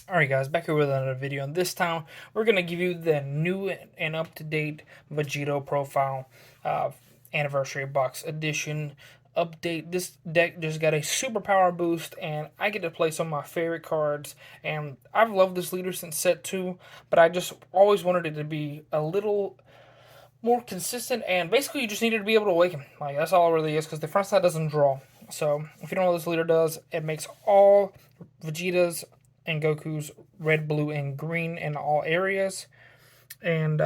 Alright guys, back here with another video, and this time we're going to give you the new and up-to-date Vegito Profile uh, Anniversary Box Edition update. This deck just got a super power boost, and I get to play some of my favorite cards, and I've loved this leader since set 2, but I just always wanted it to be a little more consistent, and basically you just needed to be able to awaken. Like, that's all it really is, because the front side doesn't draw. So, if you don't know what this leader does, it makes all Vegeta's and Goku's red, blue, and green in all areas. And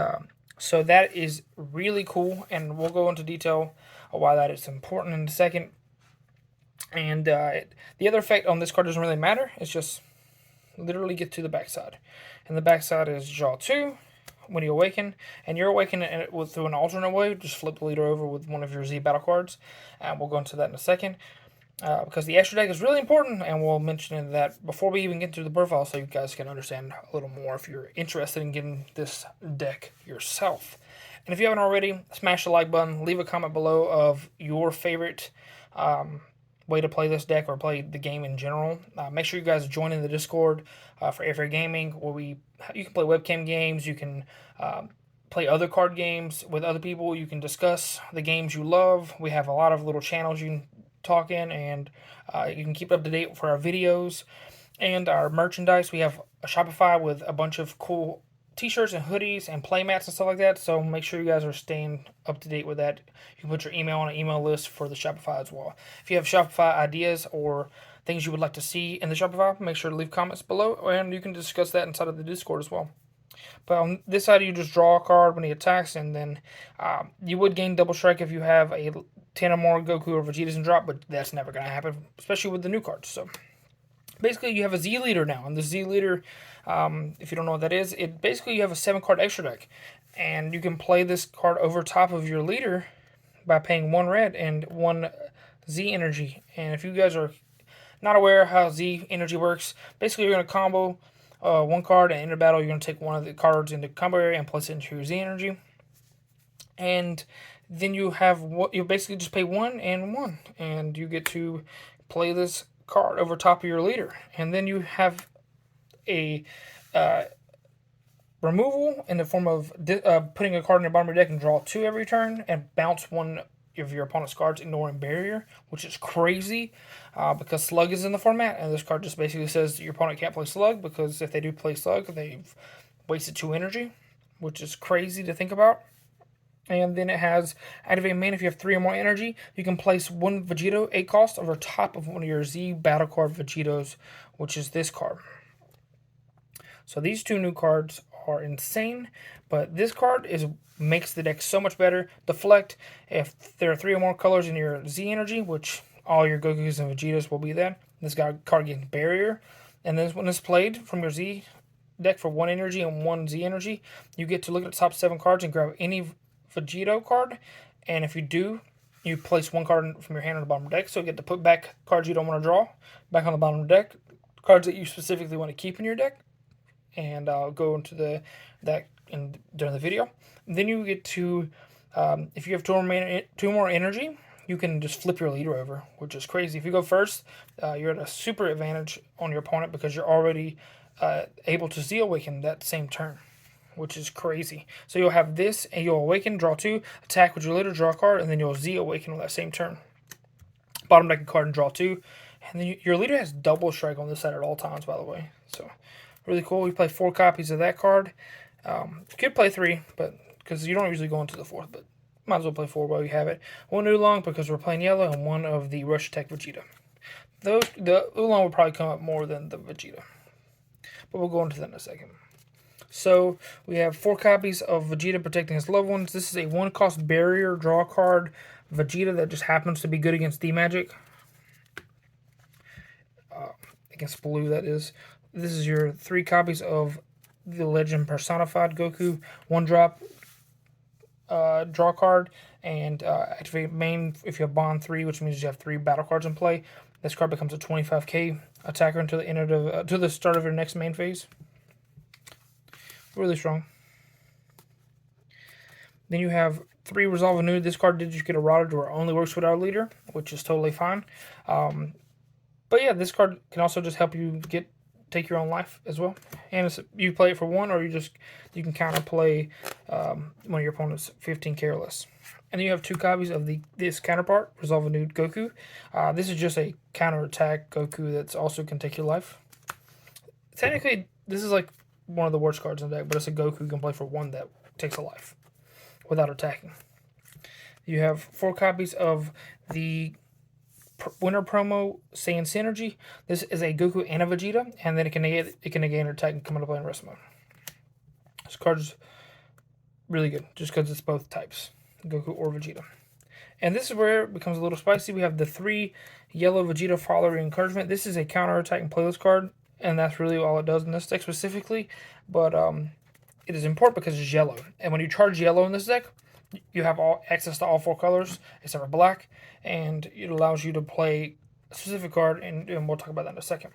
so that is really cool, and we'll go into detail of why that is important in a second. And the other effect on this card doesn't really matter. It's just literally get to the backside. And the backside is draw 2 when you awaken, and you're awakening it through an alternate way. Just flip the leader over with one of your Z battle cards, and we'll go into that in a second. Because the extra deck is really important, and we'll mention that before we even get to the profile, so you guys can understand a little more if you're interested in getting this deck yourself. And if you haven't already, smash the like button, leave a comment below of your favorite way to play this deck or play the game in general. Make sure you guys join in the Discord for Airfare Gaming, where you can play webcam games, you can play other card games with other people, you can discuss the games you love. We have a lot of little channels you can talk in, and you can keep up to date for our videos and our merchandise. We have a Shopify with a bunch of cool t-shirts and hoodies and playmats and stuff like that, so make sure you guys are staying up to date with that. You can put your email on an email list for the Shopify as well. If you have Shopify ideas or things you would like to see in the Shopify, make sure to leave comments below, and you can discuss that inside of the Discord as well. But on this side, you just draw a card when he attacks, and then you would gain double strike if you have a 10 or more Goku or Vegetas in drop, but that's never going to happen, especially with the new cards. So basically, you have a Z leader now, and the Z leader, if you don't know what that is, it basically you have a 7-card extra deck, and you can play this card over top of your leader by paying 1 red and 1 Z energy. And if you guys are not aware how Z energy works, basically you're going to combo 1 card, and enter battle you're going to take one of the cards into combo area and place it into your Z energy. And then you have what you basically just pay 1 and 1, and you get to play this card over top of your leader. And then you have a removal in the form of putting a card in your bottom of your deck and draw 2 every turn, and bounce 1 of your opponent's cards, ignoring barrier, which is crazy because Slug is in the format, and this card just basically says your opponent can't play Slug, because if they do play Slug, they've wasted 2 energy, which is crazy to think about. And then it has activate main. If you have 3 or more energy, you can place 1 Vegito 8 cost over top of one of your Z battle card Vegetos, which is this card. So these 2 new cards are insane, but this card makes the deck so much better. Deflect, if there are 3 or more colors in your Z energy, which all your Gokus and Vegetas will be there, this card gets barrier. And then when it's played from your Z deck for 1 energy and 1 Z energy, you get to look at the top 7 cards and grab any Vegito card, and if you do, you place 1 card from your hand on the bottom of the deck, so you get to put back cards you don't want to draw back on the bottom of the deck, cards that you specifically want to keep in your deck, and I'll go into that during the video. And then you get to, if you have 2 more energy, you can just flip your leader over, which is crazy. If you go first, you're at a super advantage on your opponent because you're already able to Z awaken that same turn, which is crazy. So you'll have this, and you'll awaken, draw 2, attack with your leader, draw a card, and then you'll Z awaken on that same turn. Bottom deck a card and draw 2. And then your leader has double strike on this side at all times, by the way. So really cool. We play 4 copies of that card. You could play 3, but because you don't usually go into the 4th, but might as well play 4 while you have it. 1 Oolong because we're playing yellow, and 1 of the Rush Attack Vegeta. The Oolong will probably come up more than the Vegeta, but we'll go into that in a second. So we have 4 copies of Vegeta protecting his loved ones. This is a 1-cost barrier draw card Vegeta that just happens to be good against D-Magic. Against blue, that is. This is your 3 copies of the Legend Personified Goku 1-drop draw card, and activate main if you have bond 3, which means you have 3 battle cards in play. This card becomes a 25k attacker until the end of to the start of your next main phase. Really strong. Then you have 3 Resolve Anew. This card did just get eroded or only works with our leader, which is totally fine. But yeah, this card can also just help you get take your own life as well. And you play it for 1, or you can counter play one of your opponent's 15k or less. And then you have 2 copies of this counterpart, Resolve a New Goku. This is just a counter attack Goku that's also can take your life. Technically, this is like one of the worst cards in the deck, but it's a Goku you can play for 1 that takes a life without attacking. You have 4 copies of the Winter Promo Saiyan Synergy. This is a Goku and a Vegeta, and then it can negate an attack and come into play in rest mode. This card's really good, just because it's both types, Goku or Vegeta. And this is where it becomes a little spicy. We have the 3 yellow Vegeta Follower Encouragement. This is a counter attack and playlist card, and that's really all it does in this deck specifically. But it is important because it's yellow, and when you charge yellow in this deck, you have access to all 4 colors except for black, and it allows you to play a specific card, and we'll talk about that in a second.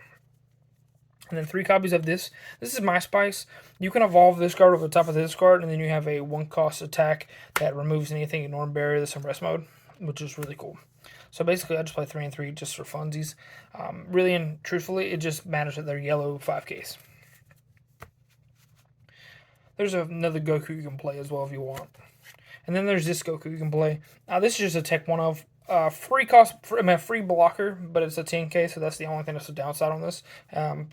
And then 3 copies of this. This is My Spice. You can evolve this card over the top of this card, and then you have a 1-cost attack that removes anything in Norm Barrier that's in rest mode, which is really cool. So basically, I just play 3 and 3 just for funsies. Really and truthfully, it just matters that they're yellow 5Ks. There's another Goku you can play as well if you want. And then there's this Goku you can play. This is just a Tech 1 of. Free blocker, but it's a 10k, so that's the only thing that's a downside on this.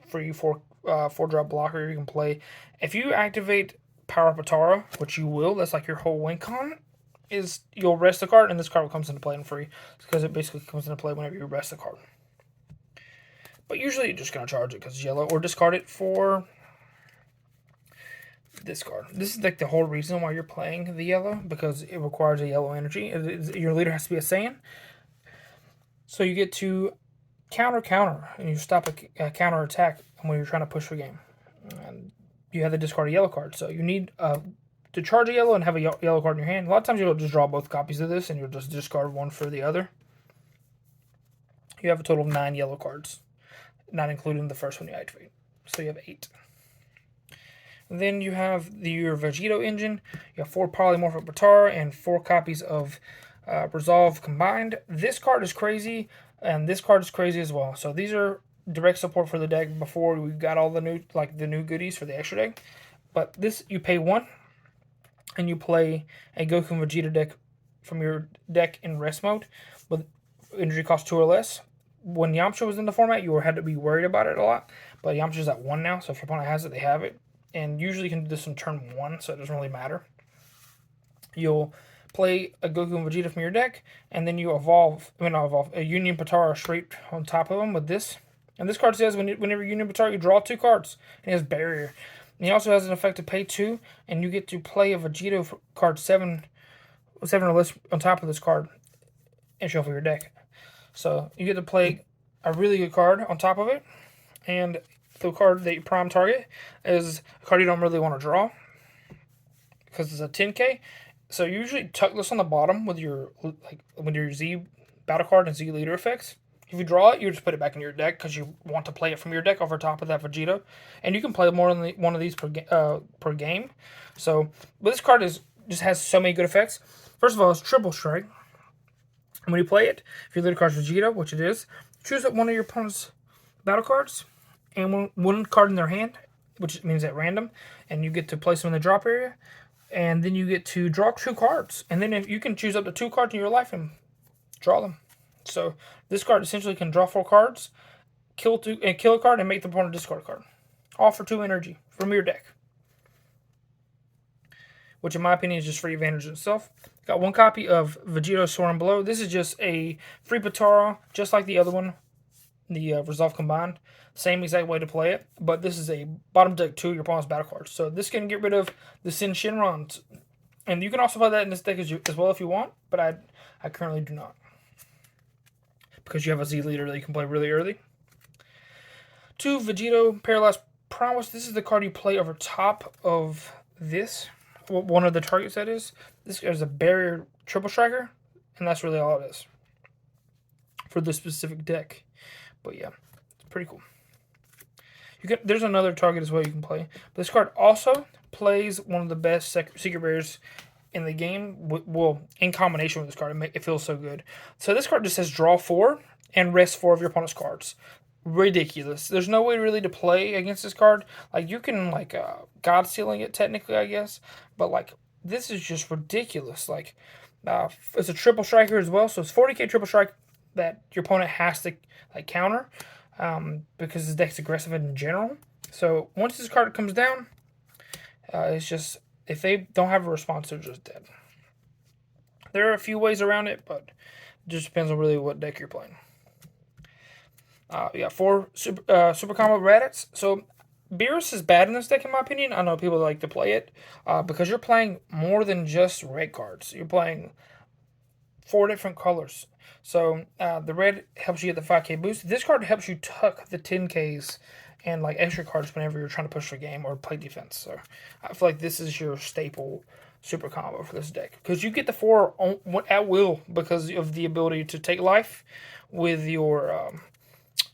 Free 4-drop blocker you can play. If you activate Power Up Atara, which you will, that's like your whole win con, is you'll rest the card, and this card comes into play in free, because it basically comes into play whenever you rest the card. But usually you're just going to charge it because it's yellow, or discard it for this card. This is like the whole reason why you're playing the yellow, because it requires a yellow energy. Your leader has to be a Saiyan. So you get to counter, and you stop a counter attack when you're trying to push the game. And you have to discard a yellow card. So you need to charge a yellow and have a yellow card in your hand. A lot of times you'll just draw both copies of this, and you'll just discard one for the other. You have a total of 9 yellow cards, not including the first one you activate. So you have 8. And then you have your Vegito engine. You have 4 Polymorphic Batara and 4 copies of Resolve combined. This card is crazy, and this card is crazy as well. So these are direct support for the deck before we got all the new goodies for the extra deck. But this, you pay 1, and you play a Goku and Vegeta deck from your deck in rest mode with energy cost 2 or less. When Yamcha was in the format, you had to be worried about it a lot. But Yamcha's at 1 now, so if your opponent has it, they have it. And usually you can do this on turn 1, so it doesn't really matter. You'll play a Goku and Vegeta from your deck, and then you evolve a Union Patara straight on top of them with this. And this card says whenever Union Patara, you draw 2 cards. And he has Barrier. And he also has an effect to pay 2, and you get to play a Vegito card 7 or less on top of this card and shuffle your deck. So you get to play a really good card on top of it, and the card that you prime target is a card you don't really want to draw because it's a 10k. So you usually tuck this on the bottom with your Z battle card and Z leader effects. If you draw it, you just put it back in your deck because you want to play it from your deck over top of that Vegeta, and you can play more than one of these per game. So, but this card just has so many good effects. First of all, it's triple strike. And when you play it, if your leader card's Vegeta, which it is, choose up one of your opponent's battle cards and one card in their hand, which means at random, and you get to place them in the drop area, and then you get to draw 2 cards, and then if you can choose up to 2 cards in your life and draw them. So this card essentially can draw 4 cards, kill a card, and make the opponent discard a card, all for 2 energy from your deck, which in my opinion is just free advantage in itself. Got 1 copy of Vegito Soaring Below. This is just a free Patara, just like the other one, the Resolve combined. Same exact way to play it, but this is a bottom deck 2 of your opponent's battle cards. So this can get rid of the Sin Shinrons. And you can also play that in this deck as well if you want, but I currently do not, because you have a Z leader that you can play really early. 2 Vegito Paralyzed Prowess. This is the card you play over top of this. One of the targets, that is. This is a Barrier Triple Striker, and that's really all it is for this specific deck. But yeah, it's pretty cool. There's another target as well you can play. But this card also plays one of the best secret barriers in the game. Well, in combination with this card, it feels so good. So this card just says draw 4 and rest 4 of your opponent's cards. ridiculous. There's no way really to play against this card. Like you can like God sealing it technically, I guess, but like this is just ridiculous. Like it's a triple striker as well, so it's 40k triple strike that your opponent has to like counter because his deck's aggressive in general. So once this card comes down, it's just if they don't have a response, they're just dead. There are a few ways around it, but it just depends on really what deck you're playing. We got 4 super combo Radits. So Beerus is bad in this deck in my opinion. I know people like to play it because you're playing more than just red cards. You're playing 4 different colors. So the red helps you get the 5k boost. This card helps you tuck the 10ks and like extra cards whenever you're trying to push the game or play defense. So I feel like this is your staple super combo for this deck because you get the 4 at will because of the ability to take life with your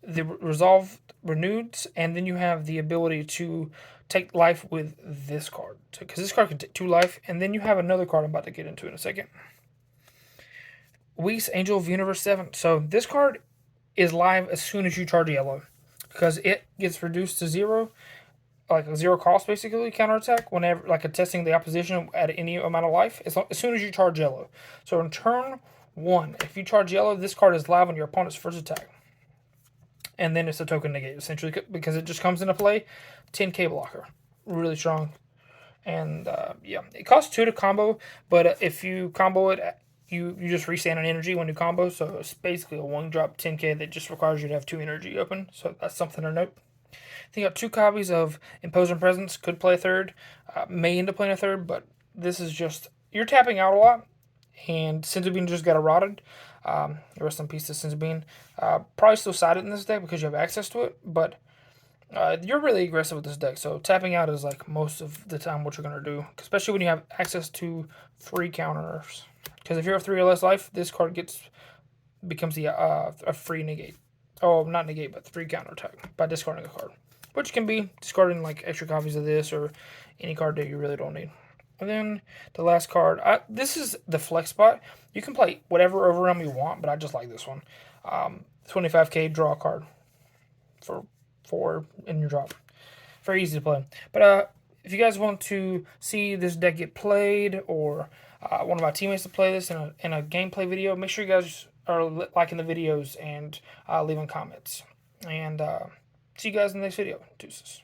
the resolve reneweds, and then you have the ability to take life with this card because this card can take 2 life, and then you have another card I'm about to get into in a second. Whis, Angel of Universe 7. So this card is live as soon as you charge yellow because it gets reduced to 0, like a 0 cost basically, counterattack whenever, like testing the opposition at any amount of life as soon as you charge yellow. So in turn 1, if you charge yellow, this card is live on your opponent's first attack. And then it's a token negate, essentially, because it just comes into play. 10k blocker. Really strong. And, yeah. It costs 2 to combo, but if you combo it, you just restand an energy when you combo, so it's basically a 1-drop 10k that just requires you to have 2 energy open, so that's something to note. I think you got 2 copies of Imposing Presence, could play a third, may end up playing a third, but this is just, you're tapping out a lot, and Sinzubin just got eroded. Rest in peace to Sinzubin. Probably still sided in this deck because you have access to it, but you're really aggressive with this deck, so tapping out is like most of the time what you're going to do, especially when you have access to free counters. Because if you have 3 or less life, this card becomes the a free negate. Oh, not negate, but 3 counter attack by discarding a card, which can be discarding like extra copies of this or any card that you really don't need. And then the last card, this is the flex spot. You can play whatever Overrealm you want, but I just like this one. 25k, draw a card for 4 in your drop. Very easy to play. But if you guys want to see this deck get played, or one of my teammates to play this in a gameplay video, make sure you guys are liking the videos and leaving comments. And see you guys in the next video. Deuces.